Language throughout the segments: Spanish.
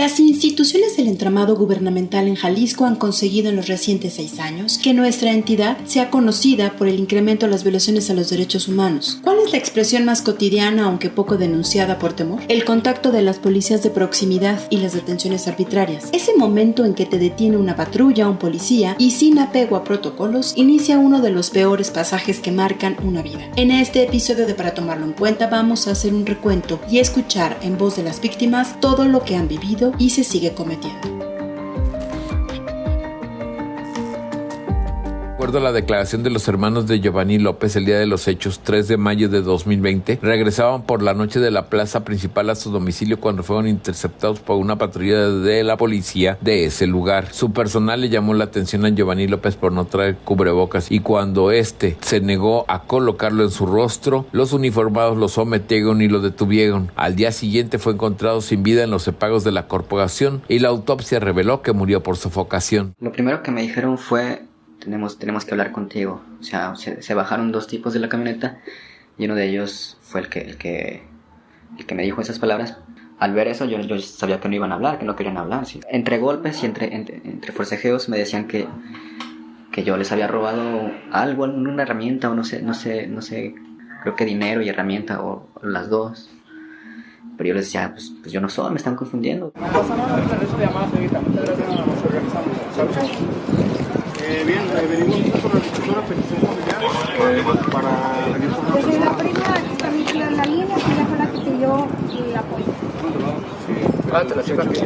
Las instituciones del entramado gubernamental en Jalisco han conseguido en los recientes 6 años que nuestra entidad sea conocida por el incremento de las violaciones a los derechos humanos. ¿Cuál es la expresión más cotidiana, aunque poco denunciada por temor? El contacto de las policías de proximidad y las detenciones arbitrarias. Ese momento en que te detiene una patrulla o un policía y sin apego a protocolos, inicia uno de los peores pasajes que marcan una vida. En este episodio de Para Tomarlo en Cuenta vamos a hacer un recuento y escuchar en voz de las víctimas todo lo que han vivido y se sigue cometiendo. De acuerdo a la declaración de los hermanos de Giovanni López, el día de los hechos, 3 de mayo de 2020, regresaban por la noche de la plaza principal a su domicilio cuando fueron interceptados por una patrulla de la policía de ese lugar. Su personal le llamó la atención a Giovanni López por no traer cubrebocas y cuando éste se negó a colocarlo en su rostro, los uniformados lo sometieron y lo detuvieron. Al día siguiente fue encontrado sin vida en los cepagos de la corporación y la autopsia reveló que murió por sofocación. Lo primero que me dijeron fue: tenemos que hablar contigo. O sea, se bajaron 2 tipos de la camioneta y uno de ellos fue el que me dijo esas palabras. Al ver eso yo sabía que no iban a hablar, que no querían hablar, ¿sí? Entre golpes y entre forcejeos me decían que yo les había robado algo, una herramienta o no sé, creo que dinero y herramienta o las dos. Pero yo les decía, pues yo no soy, me están confundiendo. No pasa nada, ahorita regreso de llamadas, ahorita. Muchas gracias, nada más organizamos, ¿sabes? Bien, venimos por una petición familiar para venir por una desde la prima que está metida en la línea, que ella fue la que pidió el apoyo. Sí, te la chica aquí.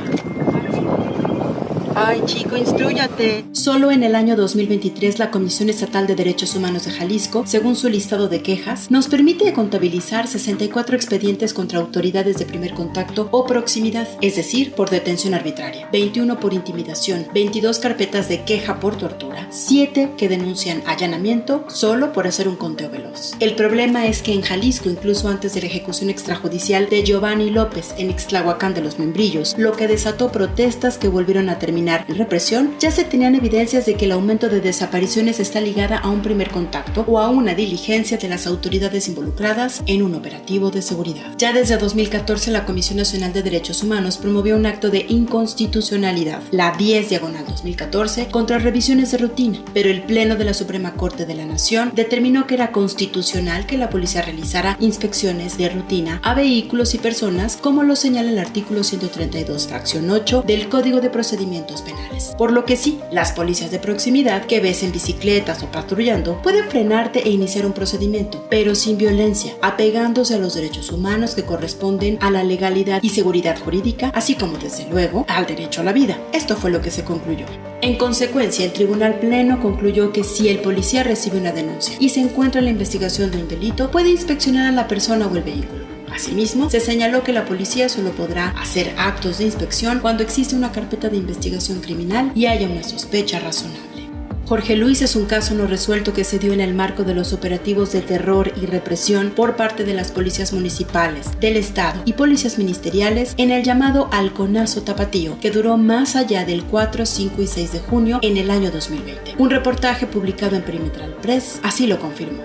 Ay, chico, instrúyate. Solo en el año 2023, la Comisión Estatal de Derechos Humanos de Jalisco, según su listado de quejas, nos permite contabilizar 64 expedientes contra autoridades de primer contacto o proximidad, es decir, por detención arbitraria, 21 por intimidación, 22 carpetas de queja por tortura, 7 que denuncian allanamiento solo por hacer un conteo veloz. El problema es que en Jalisco, incluso antes de la ejecución extrajudicial de Giovanni López en Ixtlahuacán de los Membrillos, lo que desató protestas que volvieron a terminar en represión, ya se tenían evidencias de que el aumento de desapariciones está ligada a un primer contacto o a una diligencia de las autoridades involucradas en un operativo de seguridad. Ya desde 2014, la Comisión Nacional de Derechos Humanos promovió un acto de inconstitucionalidad, la 10/2014, contra revisiones de rutina, pero el Pleno de la Suprema Corte de la Nación determinó que era constitucional que la policía realizara inspecciones de rutina a vehículos y personas, como lo señala el artículo 132, fracción 8 del Código de Procedimientos Penales. Por lo que sí, las policías de proximidad que ves en bicicletas o patrullando pueden frenarte e iniciar un procedimiento, pero sin violencia, apegándose a los derechos humanos que corresponden a la legalidad y seguridad jurídica, así como desde luego al derecho a la vida. Esto fue lo que se concluyó. En consecuencia, el Tribunal Pleno concluyó que si el policía recibe una denuncia y se encuentra en la investigación de un delito, puede inspeccionar a la persona o el vehículo. Asimismo, se señaló que la policía solo podrá hacer actos de inspección cuando existe una carpeta de investigación criminal y haya una sospecha razonable. Jorge Luis es un caso no resuelto que se dio en el marco de los operativos de terror y represión por parte de las policías municipales, del Estado y policías ministeriales en el llamado Halconazo Tapatío, que duró más allá del 4, 5 y 6 de junio en el año 2020. Un reportaje publicado en Perimetral Press así lo confirmó.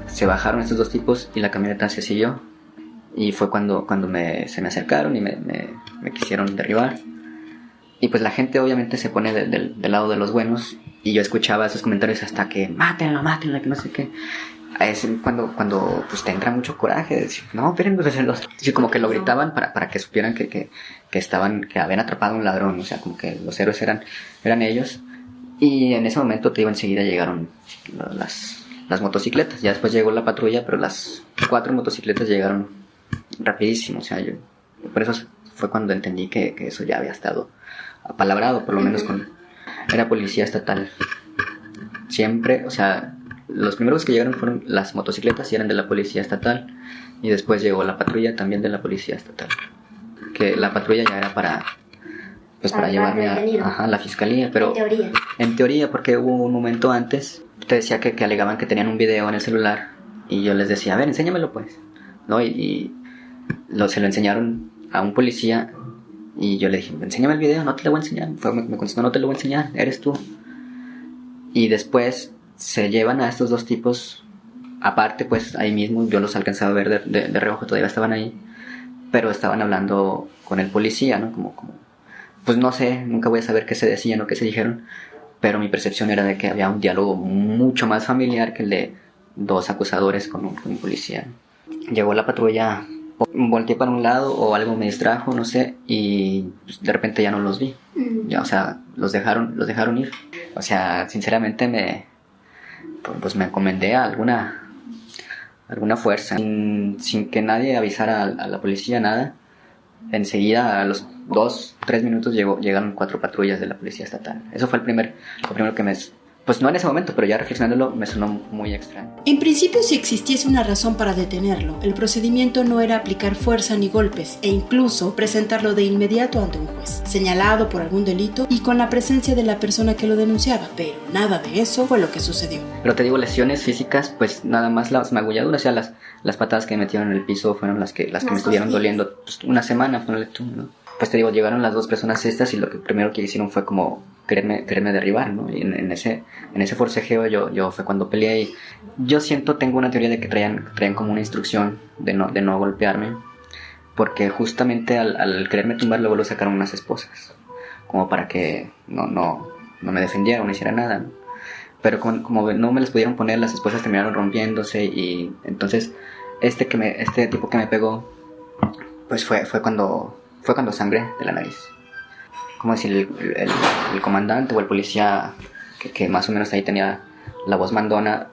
Se bajaron estos 2 tipos y la camioneta se siguió. Y fue cuando se me acercaron y me quisieron derribar. Y pues la gente obviamente se pone del lado de los buenos. Y yo escuchaba esos comentarios hasta que mátenlo, que no sé qué. Es cuando pues te entra mucho coraje de decir, no, esperen, sí, como que lo gritaban para que supieran que habían atrapado a un ladrón. O sea, como que los héroes eran ellos. Y en ese momento, te digo, enseguida llegaron las motocicletas. Ya después llegó la patrulla, pero las 4 motocicletas llegaron rapidísimo. O sea, por eso fue cuando entendí que eso ya había estado apalabrado, por lo menos era policía estatal. Siempre, o sea, los primeros que llegaron fueron las motocicletas y eran de la policía estatal, y después llegó la patrulla también de la policía estatal, que la patrulla ya era para llevarme a la fiscalía, pero en teoría, porque hubo un momento antes, te decía que alegaban que tenían un video en el celular, y yo les decía, a ver, enséñamelo pues, ¿no? Se lo enseñaron a un policía y yo le dije, enséñame el video. No te lo voy a enseñar. Me contestó, no te lo voy a enseñar, eres tú. Y después se llevan a estos 2 tipos aparte, pues ahí mismo yo los alcanzaba a ver de reojo, todavía estaban ahí. pero estaban hablando con el policía, ¿no? Como pues no sé, nunca voy a saber qué se decían o qué se dijeron, pero mi percepción era de que había un diálogo mucho más familiar que el de dos acusadores con un policía. Llegó la patrulla, volteé para un lado o algo me distrajo, no sé, y de repente ya no los vi. Ya, o sea, los dejaron ir. O sea, sinceramente pues me encomendé a alguna fuerza, sin que nadie avisara a la policía nada. Enseguida, a los 2-3 minutos llegaron 4 patrullas de la policía estatal. Eso fue lo primero que pues no en ese momento, pero ya reflexionándolo me sonó muy extraño. En principio, si existiese una razón para detenerlo, el procedimiento no era aplicar fuerza ni golpes, e incluso presentarlo de inmediato ante un juez, señalado por algún delito y con la presencia de la persona que lo denunciaba, pero nada de eso fue lo que sucedió. Pero te digo, lesiones físicas, pues nada más las magulladuras, o sea, las patadas que me metieron en el piso fueron las que me estuvieron doliendo pues, una semana, ponle tú, ¿no? Pues te digo, llegaron las 2 personas estas y lo que primero que hicieron fue como quererme derribar, ¿no? Y en ese forcejeo yo fue cuando peleé y yo tengo una teoría de que traían como una instrucción de no golpearme, porque justamente al quererme tumbar luego lo sacaron unas esposas, como para que no me defendiera o no hiciera nada, ¿no? Pero como no me las pudieron poner, las esposas terminaron rompiéndose y entonces este tipo que me pegó, pues fue cuando sangré de la nariz. Como decir, el comandante o el policía que más o menos ahí tenía la voz mandona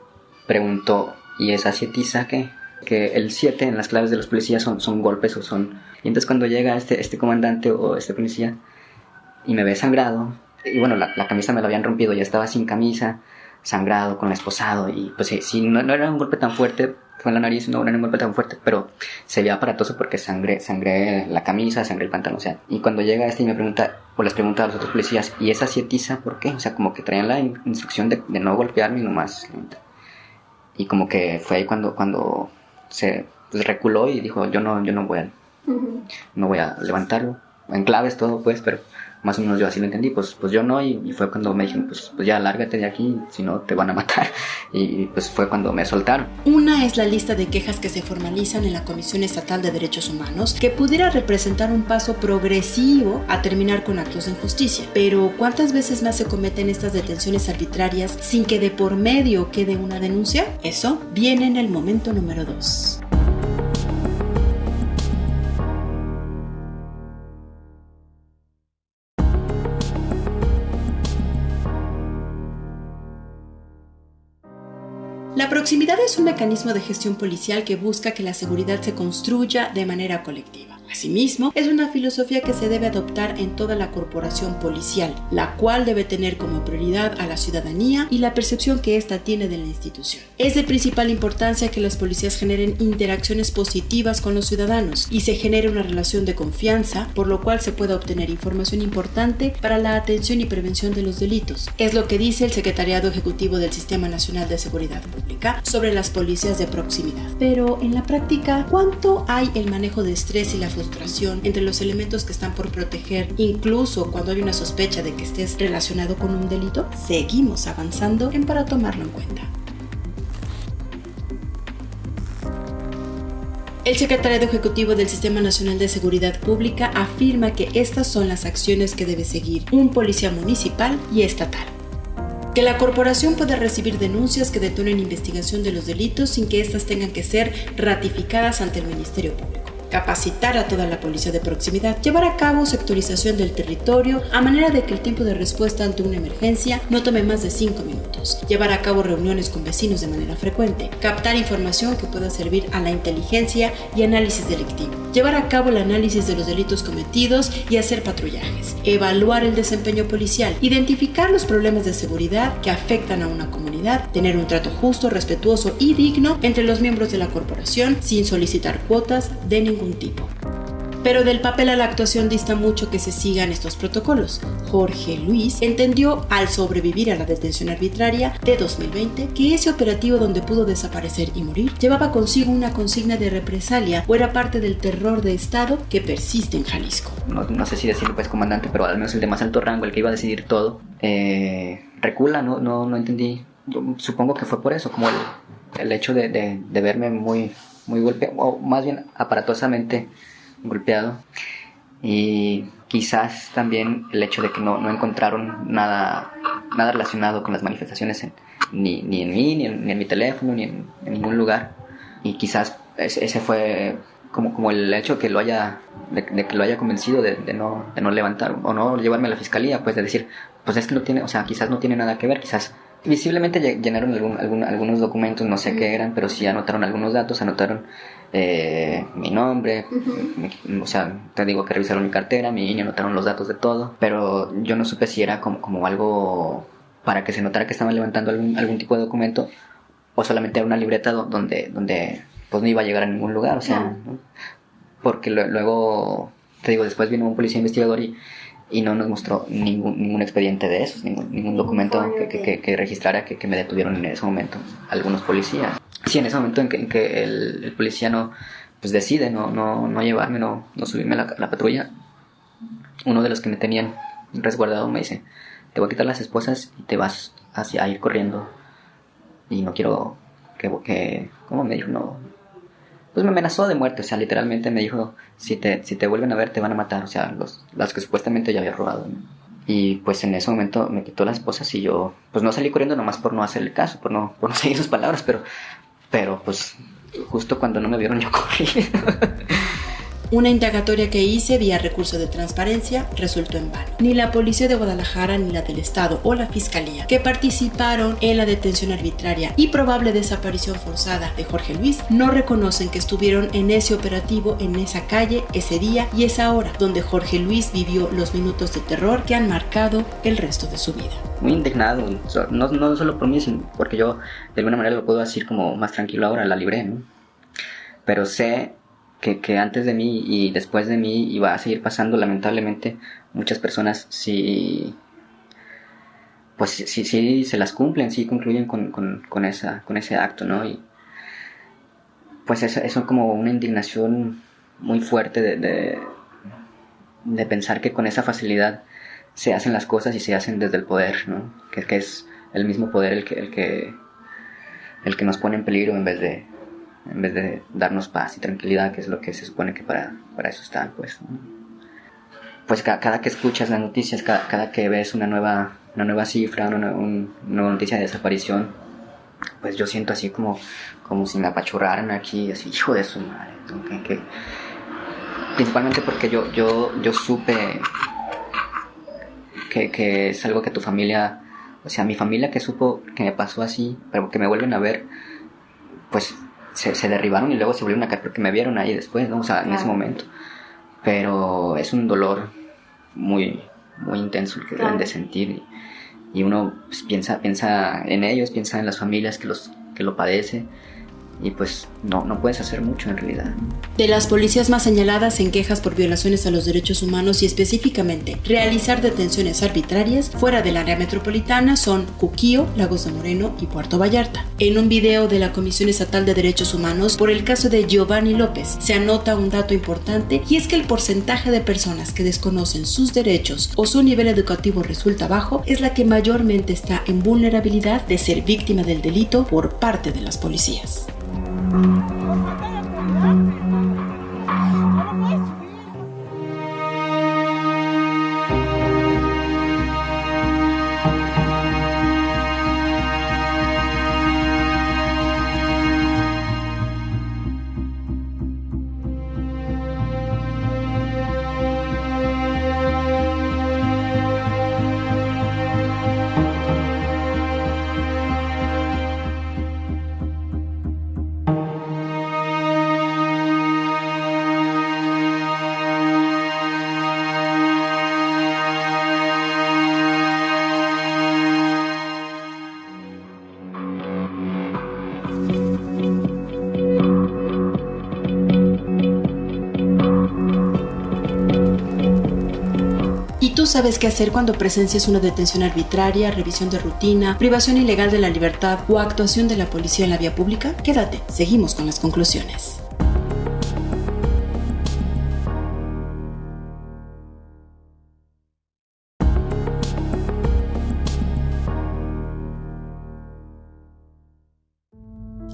preguntó, ¿y esa sietiza qué? Que el 7 en las claves de los policías son golpes o son... Y entonces cuando llega este comandante o este policía y me ve sangrado, y bueno, la camisa me la habían rompido, ya estaba sin camisa, sangrado, con el esposado, y pues sí, no era un golpe tan fuerte, fue en la nariz, no era un golpe tan fuerte, pero se veía aparatoso porque sangré la camisa, sangré el pantalón, o sea, y cuando llega y me pregunta, o les pregunta a los otros policías, ¿y esa sietiza por qué? O sea, como que traían la instrucción de no golpearme nomás, y como que fue ahí cuando se pues, reculó y dijo, yo no voy a levantarlo, en claves todo pues, pero más o menos yo así lo entendí, pues yo no, y fue cuando me dijeron, pues ya lárgate de aquí, si no te van a matar, y pues fue cuando me soltaron. Una es la lista de quejas que se formalizan en la Comisión Estatal de Derechos Humanos, que pudiera representar un paso progresivo a terminar con actos de injusticia, pero ¿cuántas veces más se cometen estas detenciones arbitrarias sin que de por medio quede una denuncia? Eso viene en el momento número 2. La proximidad es un mecanismo de gestión policial que busca que la seguridad se construya de manera colectiva. Asimismo, es una filosofía que se debe adoptar en toda la corporación policial, la cual debe tener como prioridad a la ciudadanía y la percepción que ésta tiene de la institución. Es de principal importancia que las policías generen interacciones positivas con los ciudadanos y se genere una relación de confianza, por lo cual se pueda obtener información importante para la atención y prevención de los delitos. Es lo que dice el Secretariado Ejecutivo del Sistema Nacional de Seguridad Pública sobre las policías de proximidad. Pero en la práctica, ¿cuánto hay el manejo de estrés y la frustración entre los elementos que están por proteger, incluso cuando hay una sospecha de que estés relacionado con un delito? Seguimos avanzando para tomarlo en cuenta. El Secretariado Ejecutivo del Sistema Nacional de Seguridad Pública afirma que estas son las acciones que debe seguir un policía municipal y estatal. Que la corporación pueda recibir denuncias que detonen investigación de los delitos sin que éstas tengan que ser ratificadas ante el Ministerio Público. Capacitar a toda la policía de proximidad, llevar a cabo sectorización del territorio a manera de que el tiempo de respuesta ante una emergencia no tome más de 5 minutos, llevar a cabo reuniones con vecinos de manera frecuente, captar información que pueda servir a la inteligencia y análisis delictivo, llevar a cabo el análisis de los delitos cometidos y hacer patrullajes, evaluar el desempeño policial, identificar los problemas de seguridad que afectan a una comunidad, tener un trato justo, respetuoso y digno entre los miembros de la corporación sin solicitar cuotas de ningún tipo. Pero del papel a la actuación dista mucho que se sigan estos protocolos. Jorge Luis entendió al sobrevivir a la detención arbitraria de 2020 que ese operativo donde pudo desaparecer y morir llevaba consigo una consigna de represalia o era parte del terror de Estado que persiste en Jalisco. No sé si decirlo pues comandante, pero al menos el de más alto rango, el que iba a decidir todo, recula, no entendí. Yo supongo que fue por eso, como el hecho de verme muy golpeado, o más bien aparatosamente golpeado. Y quizás también el hecho de que no encontraron nada relacionado con las manifestaciones ni en mí, ni en mi teléfono, ni en ningún lugar. Y quizás ese fue como el hecho de que lo haya convencido de no levantar o no llevarme a la fiscalía, pues de decir, pues es que no tiene, o sea, quizás no tiene nada que ver, quizás visiblemente llenaron algunos documentos, no sé qué eran, pero sí anotaron algunos datos, anotaron mi nombre, o sea, te digo que revisaron mi cartera, mi INE, anotaron los datos de todo, pero yo no supe si era como algo para que se notara que estaban levantando algún tipo de documento, o solamente era una libreta donde pues no iba a llegar a ningún lugar, o sea, ¿no? Porque luego, te digo, después vino un policía investigador y no nos mostró ningún expediente de esos, ningún documento que registrara que me detuvieron en ese momento algunos policías. Sí, en ese momento en que el policía pues decide no llevarme, no subirme a la patrulla, uno de los que me tenían resguardado me dice, te voy a quitar las esposas y te vas a ir corriendo y no quiero que ¿cómo me dijo? No, pues me amenazó de muerte, o sea, literalmente me dijo, si te vuelven a ver te van a matar, o sea, las que supuestamente ya había robado, ¿no? Y pues en ese momento me quitó las esposas y yo pues no salí corriendo nomás por no hacerle caso, por no seguir sus palabras, pero pues justo cuando no me vieron yo corrí. Una indagatoria que hice vía recurso de transparencia resultó en vano. Ni la Policía de Guadalajara ni la del Estado o la Fiscalía, que participaron en la detención arbitraria y probable desaparición forzada de Jorge Luis, no reconocen que estuvieron en ese operativo, en esa calle, ese día y esa hora, donde Jorge Luis vivió los minutos de terror que han marcado el resto de su vida. Muy indignado, no solo por mí, sino porque yo de alguna manera lo puedo decir como más tranquilo ahora, la libré, ¿no? Pero sé que antes de mí y después de mí iba a seguir pasando, lamentablemente muchas personas sí se las cumplen, sí concluyen con ese acto, ¿no? Y pues eso como una indignación muy fuerte de pensar que con esa facilidad se hacen las cosas y se hacen desde el poder, ¿no? Que es el mismo poder el que nos pone en peligro en vez de darnos paz y tranquilidad, que es lo que se supone que para eso están, pues, ¿no? Pues cada que escuchas las noticias, cada que ves una nueva cifra, una nueva noticia de desaparición, pues yo siento así como si me apachurraran aquí, así, hijo de su madre, ¿no? Principalmente porque yo supe que es algo que tu familia, o sea, mi familia que supo que me pasó así, pero que me vuelven a ver, pues se derribaron y luego se volvieron a caer porque me vieron ahí después, ¿no? O sea, en ese momento. Pero es un dolor muy, muy intenso el que deben de sentir. Y uno pues, piensa en ellos, piensa en las familias que lo padecen. Y pues no puedes hacer mucho en realidad. De las policías más señaladas en quejas por violaciones a los derechos humanos y específicamente realizar detenciones arbitrarias fuera del área metropolitana son Cuquío, Lagos de Moreno y Puerto Vallarta. En un video de la Comisión Estatal de Derechos Humanos por el caso de Giovanni López se anota un dato importante y es que el porcentaje de personas que desconocen sus derechos o su nivel educativo resulta bajo es la que mayormente está en vulnerabilidad de ser víctima del delito por parte de las policías. ¿Y tú sabes qué hacer cuando presencias una detención arbitraria, revisión de rutina, privación ilegal de la libertad o actuación de la policía en la vía pública? Quédate, seguimos con las conclusiones.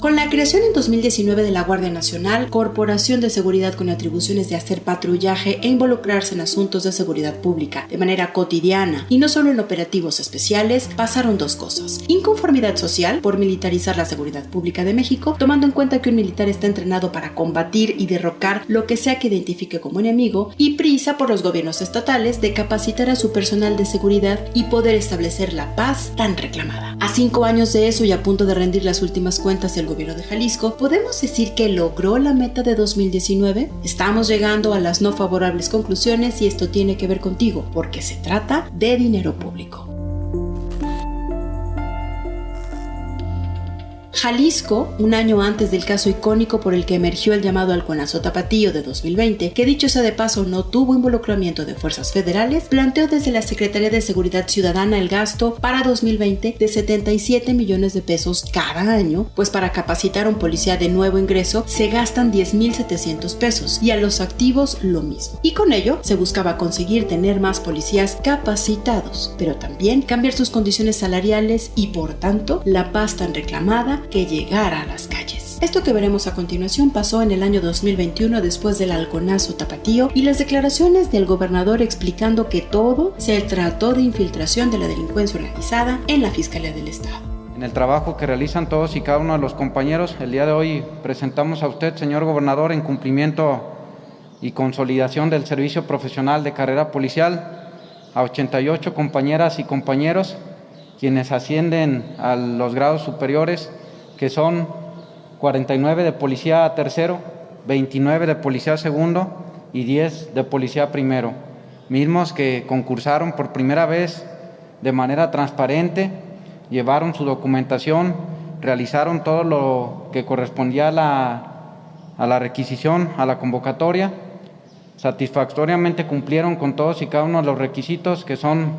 Con la creación en 2019 de la Guardia Nacional, corporación de seguridad con atribuciones de hacer patrullaje e involucrarse en asuntos de seguridad pública de manera cotidiana y no solo en operativos especiales, pasaron dos cosas. Inconformidad social por militarizar la seguridad pública de México, tomando en cuenta que un militar está entrenado para combatir y derrocar lo que sea que identifique como enemigo, y prisa por los gobiernos estatales de capacitar a su personal de seguridad y poder establecer la paz tan reclamada. A 5 años de eso y a punto de rendir las últimas cuentas del gobierno de Jalisco, ¿podemos decir que logró la meta de 2019? Estamos llegando a las no favorables conclusiones y esto tiene que ver contigo, porque se trata de dinero público. Jalisco, un año antes del caso icónico por el que emergió el llamado Halconazo Tapatío de 2020, que dicho sea de paso no tuvo involucramiento de fuerzas federales, planteó desde la Secretaría de Seguridad Ciudadana el gasto para 2020 de 77 millones de pesos cada año, pues para capacitar a un policía de nuevo ingreso se gastan 10,700 pesos y a los activos lo mismo. Y con ello se buscaba conseguir tener más policías capacitados, pero también cambiar sus condiciones salariales y por tanto la paz tan reclamada que llegara a las calles. Esto que veremos a continuación pasó en el año 2021 después del Halconazo Tapatío y las declaraciones del gobernador explicando que todo se trató de infiltración de la delincuencia organizada en la Fiscalía del Estado. En el trabajo que realizan todos y cada uno de los compañeros, el día de hoy presentamos a usted, señor gobernador, en cumplimiento y consolidación del servicio profesional de carrera policial, a 88 compañeras y compañeros, quienes ascienden a los grados superiores, que son 49 de policía tercero, 29 de policía segundo y 10 de policía primero, mismos que concursaron por primera vez de manera transparente, llevaron su documentación, realizaron todo lo que correspondía a la requisición, a la convocatoria, satisfactoriamente cumplieron con todos y cada uno de los requisitos, que son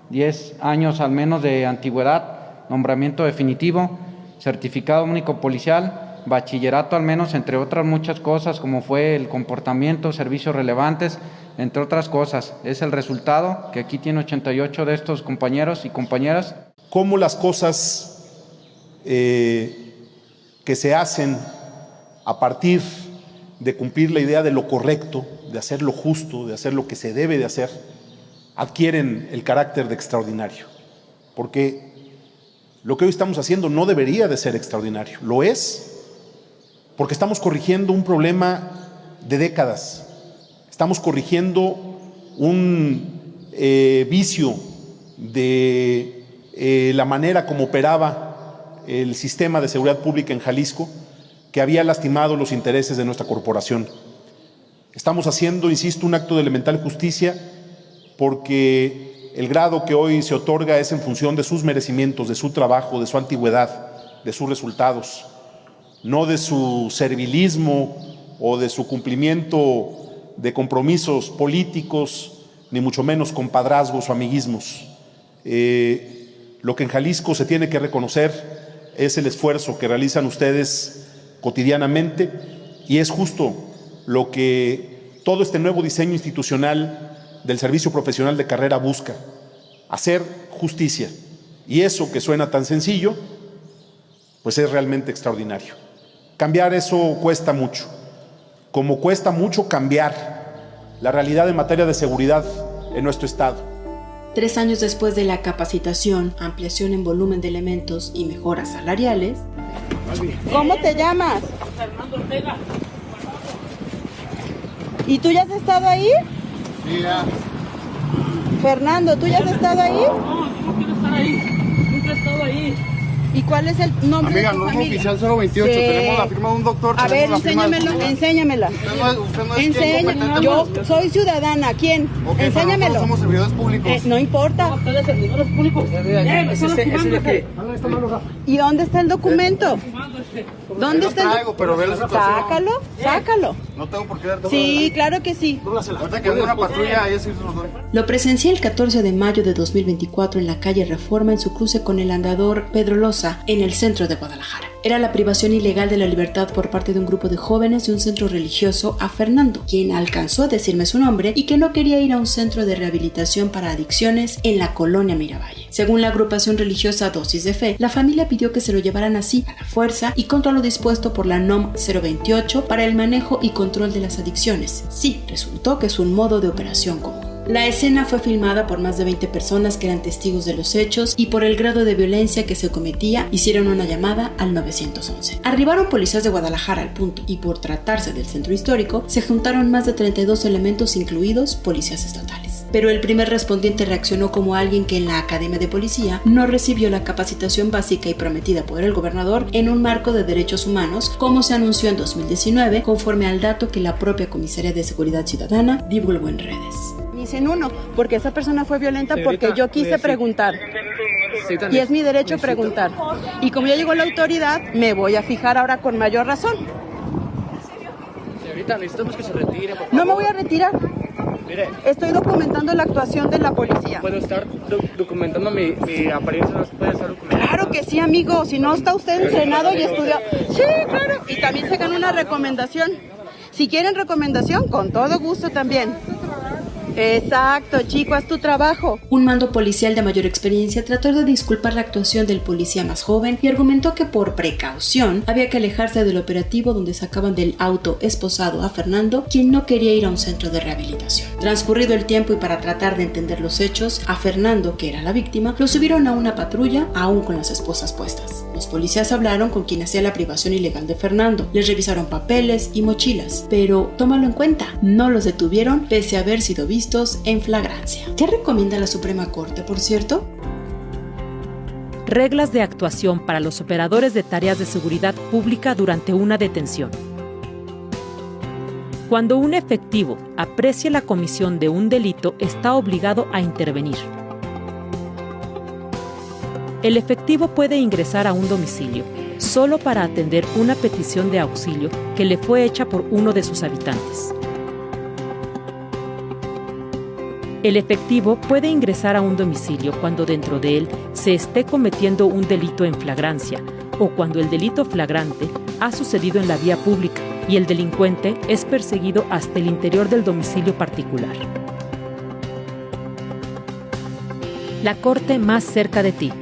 10 años al menos de antigüedad, nombramiento definitivo, certificado único policial, bachillerato al menos, entre otras muchas cosas, como fue el comportamiento, servicios relevantes, entre otras cosas. Es el resultado que aquí tiene 88 de estos compañeros y compañeras. Cómo las cosas que se hacen a partir de cumplir la idea de lo correcto, de hacer lo justo, de hacer lo que se debe de hacer, adquieren el carácter de extraordinario. Porque lo que hoy estamos haciendo no debería de ser extraordinario. Lo es porque estamos corrigiendo un problema de décadas. Estamos corrigiendo un vicio de la manera como operaba el sistema de seguridad pública en Jalisco, que había lastimado los intereses de nuestra corporación. Estamos haciendo, insisto, un acto de elemental justicia porque el grado que hoy se otorga es en función de sus merecimientos, de su trabajo, de su antigüedad, de sus resultados, no de su servilismo o de su cumplimiento de compromisos políticos, ni mucho menos compadrazgos o amiguismos. Lo que en Jalisco se tiene que reconocer es el esfuerzo que realizan ustedes cotidianamente y es justo lo que todo este nuevo diseño institucional del servicio profesional de carrera busca, hacer justicia. Y eso que suena tan sencillo, pues es realmente extraordinario. Cambiar eso cuesta mucho, como cuesta mucho cambiar la realidad en materia de seguridad en nuestro estado. 3 años después de la capacitación, ampliación en volumen de elementos y mejoras salariales. ¿Cómo te llamas? Fernando Ortega. ¿Y tú ya has estado ahí? Sí, ya. Fernando, ¿tú ya has estado ahí? No, yo no quiero estar ahí. Nunca he estado ahí. ¿Y cuál es el nombre Amiga, de tu norma familia? oficial 028, Sí. tenemos la firma de un doctor. A ver, tenemos la firma del enséñamela, juzgado. enséñamela. Usted no es quien competente. Yo soy ciudadana, ¿quién? Ok, Enséñamelo. pero nosotros somos servidores públicos. No importa. Ustedes servidores públicos. ¿Y dónde está el documento? ¿Dónde Yo está el traigo, pero ve la situación. Sácalo. No tengo por qué darte. Sí, claro que sí. Ahorita que venga una patrulla, ahí sí se los doy. Lo presencié el 14 de mayo de 2024 en la calle Reforma en su cruce con el andador Pedro Loza en el centro de Guadalajara. Era la privación ilegal de la libertad por parte de un grupo de jóvenes de un centro religioso a Fernando, quien alcanzó a decirme su nombre y que no quería ir a un centro de rehabilitación para adicciones en la colonia Miravalle. Según la agrupación religiosa Dosis de Fe, la familia pidió que se lo llevaran así, a la fuerza y contra lo dispuesto por la NOM 028 para el manejo y control de las adicciones. Sí, resultó que es un modo de operación común. La escena fue filmada por más de 20 personas que eran testigos de los hechos y por el grado de violencia que se cometía hicieron una llamada al 911. Arribaron policías de Guadalajara al punto y por tratarse del centro histórico se juntaron más de 32 elementos incluidos policías estatales. Pero el primer respondiente reaccionó como alguien que en la Academia de Policía no recibió la capacitación básica y prometida por el gobernador en un marco de derechos humanos, como se anunció en 2019 conforme al dato que la propia Comisaría de Seguridad Ciudadana divulgó en redes. Dicen uno, porque esa persona fue violenta porque yo quise preguntar. Y es mi derecho preguntar. Y como ya llegó la autoridad, me voy a fijar ahora con mayor razón. Señorita, necesitamos que se retire, por favor. No me voy a retirar. Mire, estoy documentando la actuación de la policía. ¿Puedo estar documentando mi apariencia? ¿No se puede estar documentando? Claro que sí, amigo. Si no está usted entrenado y estudiado. Sí, claro. Y también se gana una recomendación. Si quieren recomendación, con todo gusto también. Exacto, chico, haz tu trabajo. Un mando policial de mayor experiencia trató de disculpar la actuación del policía más joven y argumentó que por precaución había que alejarse del operativo donde sacaban del auto esposado a Fernando, quien no quería ir a un centro de rehabilitación. Transcurrido el tiempo y para tratar de entender los hechos, a Fernando, que era la víctima, lo subieron a una patrulla aún con las esposas puestas. Los policías hablaron con quien hacía la privación ilegal de Fernando, les revisaron papeles y mochilas, pero tómalo en cuenta, no los detuvieron pese a haber sido vistos en flagrancia. ¿Qué recomienda la Suprema Corte, por cierto? Reglas de actuación para los operadores de tareas de seguridad pública durante una detención. Cuando un efectivo aprecie la comisión de un delito, está obligado a intervenir. El efectivo puede ingresar a un domicilio solo para atender una petición de auxilio que le fue hecha por uno de sus habitantes. El efectivo puede ingresar a un domicilio cuando dentro de él se esté cometiendo un delito en flagrancia o cuando el delito flagrante ha sucedido en la vía pública y el delincuente es perseguido hasta el interior del domicilio particular. La corte más cerca de ti.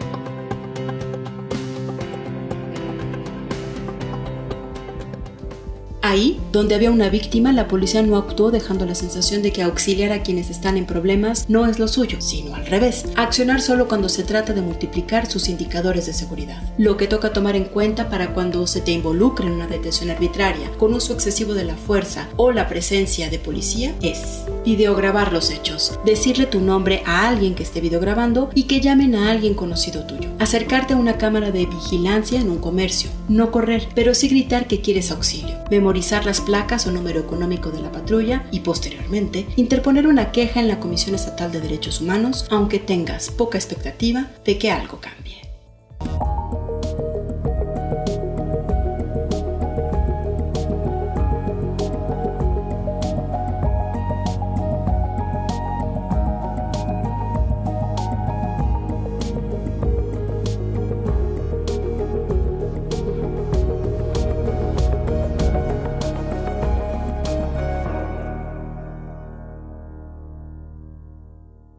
Ahí, donde había una víctima, la policía no actuó dejando la sensación de que auxiliar a quienes están en problemas no es lo suyo, sino al revés, accionar solo cuando se trata de multiplicar sus indicadores de seguridad. Lo que toca tomar en cuenta para cuando se te involucra en una detención arbitraria, con uso excesivo de la fuerza o la presencia de policía es videograbar los hechos, decirle tu nombre a alguien que esté videograbando y que llamen a alguien conocido tuyo, acercarte a una cámara de vigilancia en un comercio, no correr, pero sí gritar que quieres auxilio, memorizar las placas o número económico de la patrulla y posteriormente interponer una queja en la Comisión Estatal de Derechos Humanos, aunque tengas poca expectativa de que algo cambie.